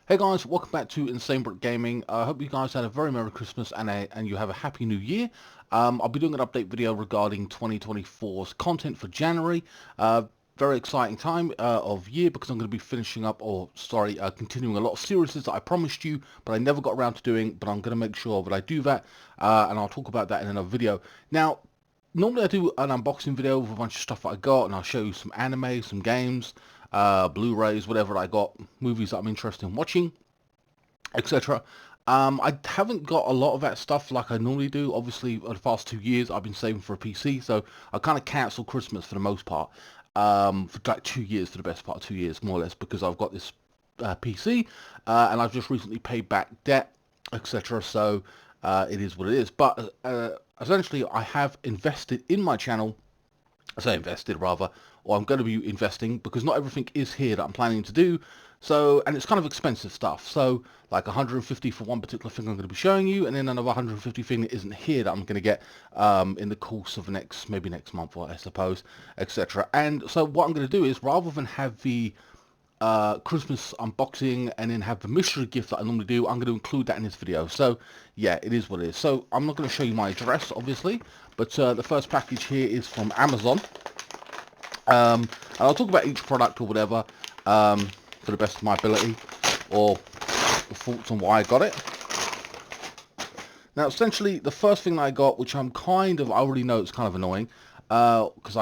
Hey guys, welcome back to INSANEBRIT Gaming. I hope you guys had a very Merry Christmas and you have a Happy New Year. I'll be doing an update video regarding 2024's content for January. Very exciting time of year because I'm going to be finishing up, continuing a lot of series that I promised you, but I never got around to doing, but I'm going to make sure that I do that, and I'll talk about that in another video. Now, normally I do an unboxing video with a bunch of stuff that I got, and I'll show you some anime, some games, Blu-rays, whatever I got, movies that I'm interested in watching, etc. I haven't got a lot of that stuff like I normally do. Obviously, for the past 2 years, I've been saving for a PC, so I kind of cancelled Christmas for the most part, for like 2 years, for the best part of 2 years, more or less, because I've got this PC, and I've just recently paid back debt, etc. So it is what it is. But essentially, I have invested in my channel. I say invested rather, or I'm going to be investing because not everything is here that I'm planning to do. So, and it's kind of expensive stuff. So, like 150 for one particular thing I'm going to be showing you, and then another 150 thing that isn't here that I'm going to get in the course of maybe next month, or I suppose, etc. And so, what I'm going to do is, rather than have the Christmas unboxing and then have the mystery gift that I normally do, I'm going to include that in this video. So yeah, it is what it is. So I'm not going to show you my address, obviously, but the first package here is from Amazon, and I'll talk about each product or whatever to the best of my ability, or thoughts on why I got it. Now, essentially, the first thing that I got, which I already know it's kind of annoying, because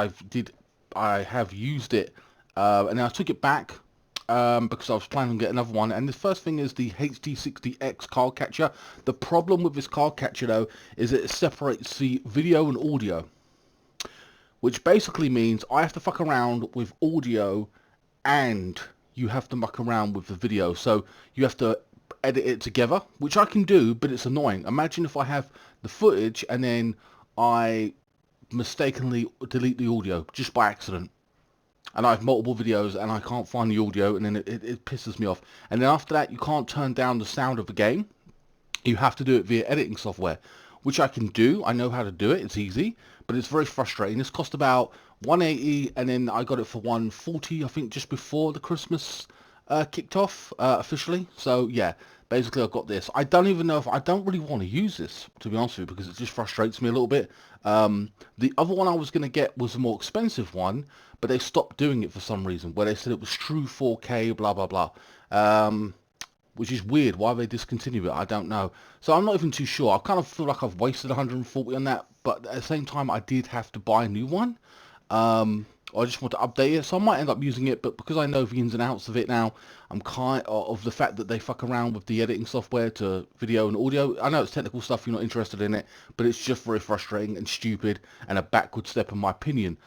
I have used it, and then I took it back, because I was planning to get another one. And the first thing is the HD60X card catcher. The problem with this card catcher, though, is that it separates the video and audio, which basically means I have to fuck around with audio and you have to muck around with the video. So you have to edit it together, which I can do, but it's annoying. Imagine if I have the footage and then I mistakenly delete the audio just by accident, and I have multiple videos and I can't find the audio, and then it pisses me off. And then after that, you can't turn down the sound of the game. You have to do it via editing software, which I can do. I know how to do it. It's easy, but it's very frustrating. This cost about 180, and then I got it for 140, I think, just before the Christmas kicked off officially. So yeah, basically I've got this. I don't really want to use this, to be honest with you, because it just frustrates me a little bit. The other one I was going to get was a more expensive one, but they stopped doing it for some reason, where they said it was true 4K, blah, blah, blah. Which is weird. Why they discontinue it, I don't know. So I'm not even too sure. I kind of feel like I've wasted 140 on that, but at the same time, I did have to buy a new one. I just want to update it, so I might end up using it, but because I know the ins and outs of it now, I'm kind of the fact that they fuck around with the editing software to video and audio. I know it's technical stuff, you're not interested in it, but it's just very frustrating and stupid and a backward step in my opinion.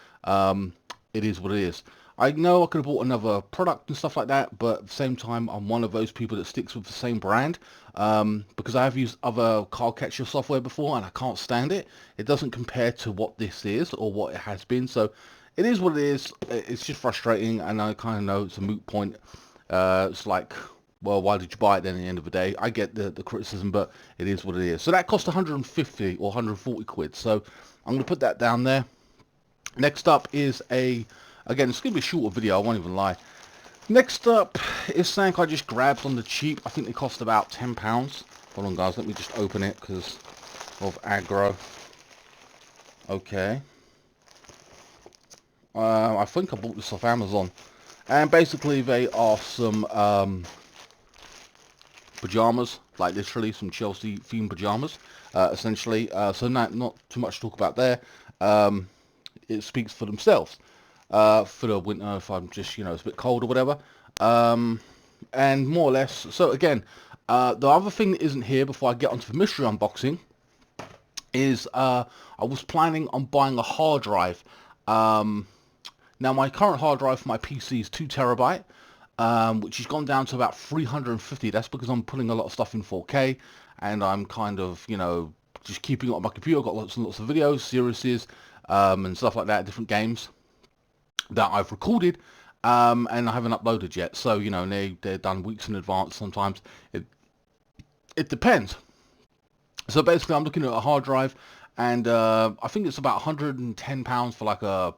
It is what it is. I know I could have bought another product and stuff like that, but at the same time, I'm one of those people that sticks with the same brand, because I have used other card catcher software before and I can't stand it. It doesn't compare to what this is or what it has been, so it is what it is. It's just frustrating, and I kind of know it's a moot point. It's like, well, why did you buy it then at the end of the day? I get the criticism, but it is what it is. So that cost 150 or 140 quid, so I'm going to put that down there. Next up is again, it's going to be a shorter video, I won't even lie. Next up is something I just grabbed on the cheap. I think they cost about £10. Hold on, guys, let me just open it because of aggro. Okay. I think I bought this off Amazon. And basically they are some pajamas, like literally some Chelsea themed pajamas, essentially. So not too much to talk about there. It speaks for themselves. For the winter, if I'm just, it's a bit cold or whatever. And more or less, so again, the other thing that isn't here before I get onto the mystery unboxing is I was planning on buying a hard drive. Now my current hard drive for my PC is 2 terabyte, which has gone down to about 350. That's because I'm putting a lot of stuff in 4K, and I'm kind of, just keeping it on my computer. I've got lots and lots of videos, series, and stuff like that, different games that I've recorded, and I haven't uploaded yet. So, they're done weeks in advance sometimes. It depends. So basically I'm looking at a hard drive, and I think it's about £110 for like a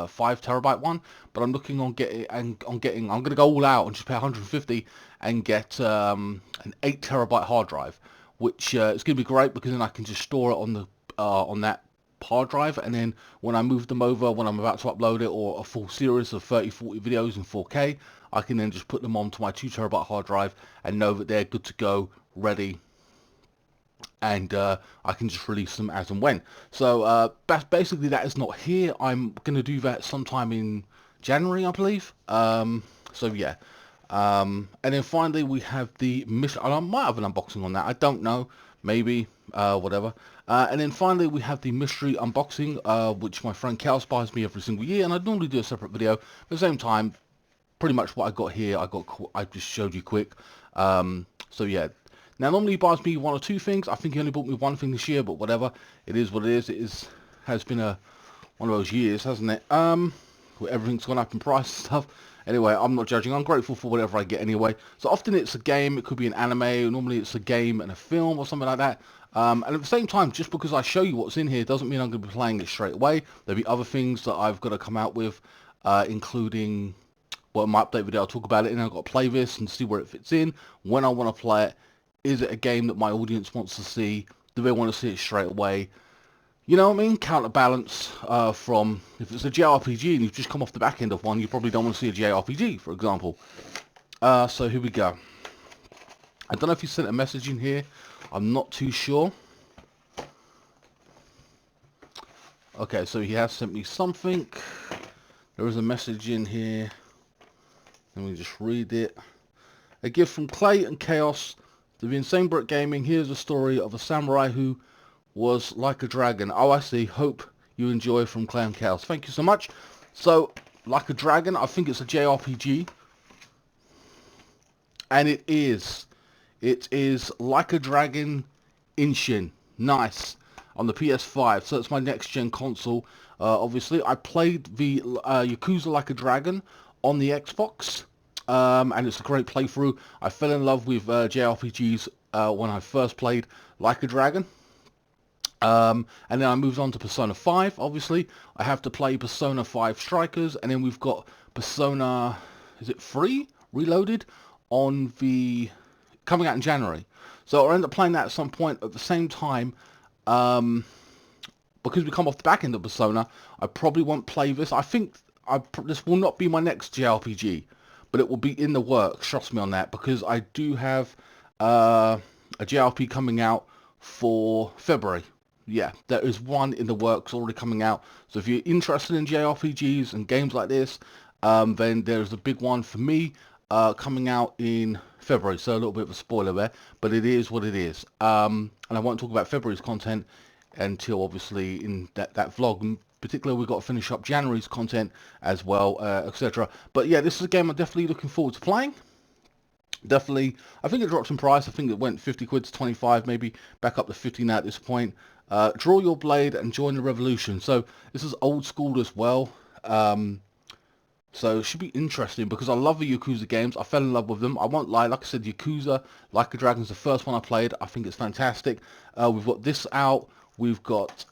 5 terabyte one. But I'm looking on getting I'm going to go all out and just pay 150 and get an 8 terabyte hard drive, which is going to be great because then I can just store it on that hard drive, and then when I move them over, when I'm about to upload it, or a full series of 30-40 videos in 4K, I can then just put them onto my 2 terabyte hard drive and know that they're good to go, ready, and I can just release them as and when. So basically that is not here. I'm going to do that sometime in January, I believe. So yeah. And then finally we have the mission. I might have an unboxing on that. I don't know. Maybe. Whatever. And then finally we have the mystery unboxing, which my friend Cal buys me every single year. And I normally do a separate video. At the same time, pretty much what I got here, I just showed you quick. So yeah. Now, normally he buys me one or two things. I think he only bought me one thing this year, but whatever. It is what it is. Has been one of those years, hasn't it? Where everything's gone up in price and stuff. Anyway, I'm not judging. I'm grateful for whatever I get anyway. So often it's a game. It could be an anime. Normally it's a game and a film or something like that. And at the same time, just because I show you what's in here doesn't mean I'm going to be playing it straight away. There'll be other things that I've got to come out with, including, well, in my update video, I'll talk about it, and I've got to play this and see where it fits in, when I want to play it. Is it a game that my audience wants to see? Do they want to see it straight away? You know what I mean? Counterbalance from, if it's a JRPG and you've just come off the back end of one, you probably don't want to see a JRPG, for example. So here we go. I don't know if he sent a message in here. I'm not too sure. Okay, so he has sent me something. There is a message in here. Let me just read it. A gift from Clay and Chaos. To the INSANEBRIT Gaming, here's a story of a samurai who was like a dragon. Oh, I see. Hope you enjoy, from Clay and Chaos. Thank you so much. So, like a dragon, I think it's a JRPG. And it is. It is Like a Dragon Inshin. Nice. On the PS5. So it's my next gen console. Obviously, I played the Yakuza Like a Dragon on the Xbox. And it's a great playthrough. I fell in love with JRPGs when I first played Like a Dragon. And then I moved on to Persona 5, obviously. I have to play Persona 5 Strikers, and then we've got Persona, is it 3? Reloaded on the, coming out in January. So I'll end up playing that at some point. At the same time, because we come off the back end of Persona, I probably won't play this. I think this will not be my next JRPG. But it will be in the works, trust me on that, because I do have a JRPG coming out for February. Yeah, there is one in the works already coming out. So if you're interested in JRPGs and games like this, then there's a big one for me coming out in February. So a little bit of a spoiler there, but it is what it is. And I won't talk about February's content until obviously in that vlog. Particularly, we've got to finish up January's content as well, etc. But yeah, this is a game I'm definitely looking forward to playing. Definitely, I think it dropped in price. I think it went 50 quid to 25, maybe back up to 50 now at this point. Draw your blade and join the revolution. So this is old school as well. So it should be interesting because I love the Yakuza games. I fell in love with them. I won't lie. Like I said, Yakuza, Like a Dragon's the first one I played. I think it's fantastic. We've got this out. We've got...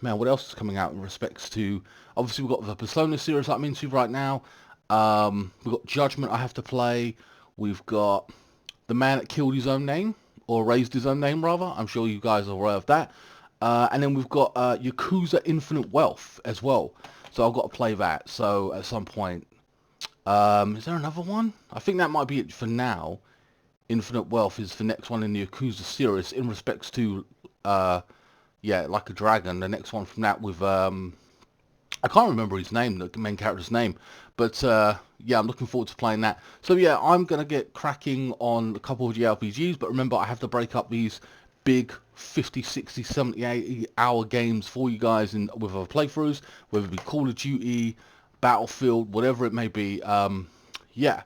man, what else is coming out in respects to... Obviously, we've got the Persona series that I'm into right now. We've got Judgment I have to play. We've got The Man That Killed His Own Name, or Raised His Own Name, rather. I'm sure you guys are aware of that. And then we've got Yakuza Infinite Wealth as well. So I've got to play that. So at some point... is there another one? I think that might be it for now. Infinite Wealth is the next one in the Yakuza series in respects to... yeah, Like a Dragon, the next one from that with, I can't remember his name, the main character's name, but, yeah, I'm looking forward to playing that. So, yeah, I'm going to get cracking on a couple of JRPGs, but remember, I have to break up these big 50, 60, 70, 80-hour games for you guys with other playthroughs, whether it be Call of Duty, Battlefield, whatever it may be, yeah.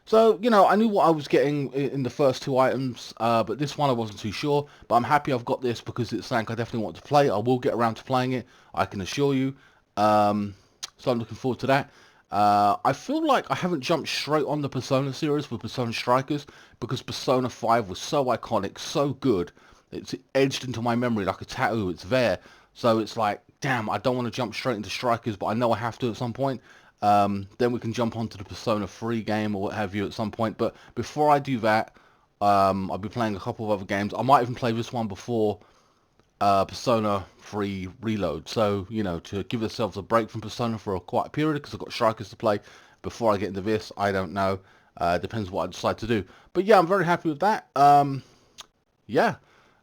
So, you know, I knew what I was getting in the first two items, but this one I wasn't too sure. But I'm happy I've got this because it's something I definitely want to play. I will get around to playing it, I can assure you. So I'm looking forward to that. I feel like I haven't jumped straight on the Persona series with Persona Strikers because Persona 5 was so iconic, so good. It's edged into my memory like a tattoo. It's there. So it's like, damn, I don't want to jump straight into Strikers, but I know I have to at some point. Then we can jump onto the Persona 3 game or what have you at some point. But before I do that, I'll be playing a couple of other games. I might even play this one before Persona 3 Reload. So, you know, to give ourselves a break from Persona for a quiet period, because I've got Strikers to play before I get into this. I don't know. Depends what I decide to do. But yeah, I'm very happy with that. Yeah,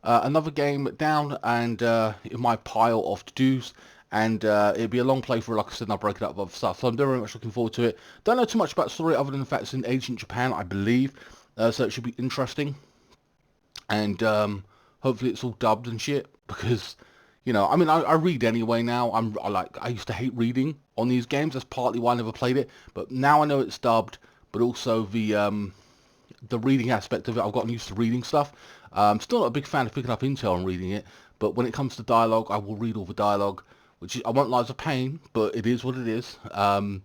another game down and in my pile of to-dos. And it'll be a long playthrough, like I said, and I'll break it up with other stuff. So I'm very much looking forward to it. Don't know too much about the story other than the fact it's in ancient Japan, I believe. So it should be interesting. And hopefully it's all dubbed and shit. Because, you know, I mean, I read anyway now. I used to hate reading on these games. That's partly why I never played it. But now I know it's dubbed. But also the reading aspect of it, I've gotten used to reading stuff. I'm still not a big fan of picking up Intel and reading it, but when it comes to dialogue, I will read all the dialogue, which is, I won't lie, is a pain, but it is what it is. And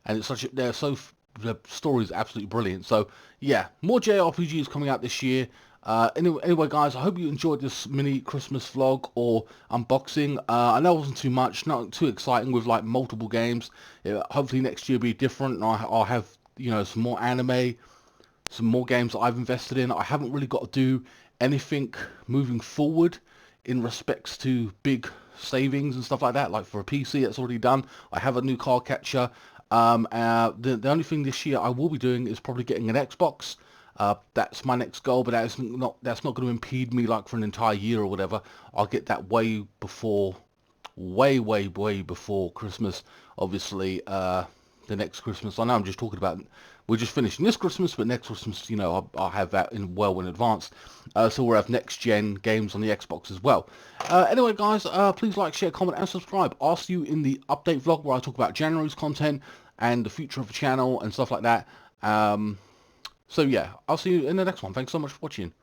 it's the story is absolutely brilliant. So yeah, more JRPGs coming out this year. Anyway, guys, I hope you enjoyed this mini Christmas vlog or unboxing. I know it wasn't too much, not too exciting with like multiple games. Hopefully next year will be different, and I'll have, you know, some more anime, some more games that I've invested in. I haven't really got to do anything moving forward in respects to big savings and stuff like that. Like for a PC, that's already done. I have a new card catcher. The only thing this year I will be doing is probably getting an Xbox. That's my next goal, but that's not going to impede me like for an entire year or whatever. I'll get that way before, way before Christmas. Obviously, the next Christmas. I know I'm just talking about, we're just finishing this Christmas, but next Christmas, you know, I'll have that well in advance. So we'll have next gen games on the Xbox as well. Anyway, guys, please like, share, comment, and subscribe. I'll see you in the update vlog where I talk about January's content and the future of the channel and stuff like that. So yeah, I'll see you in the next one. Thanks so much for watching.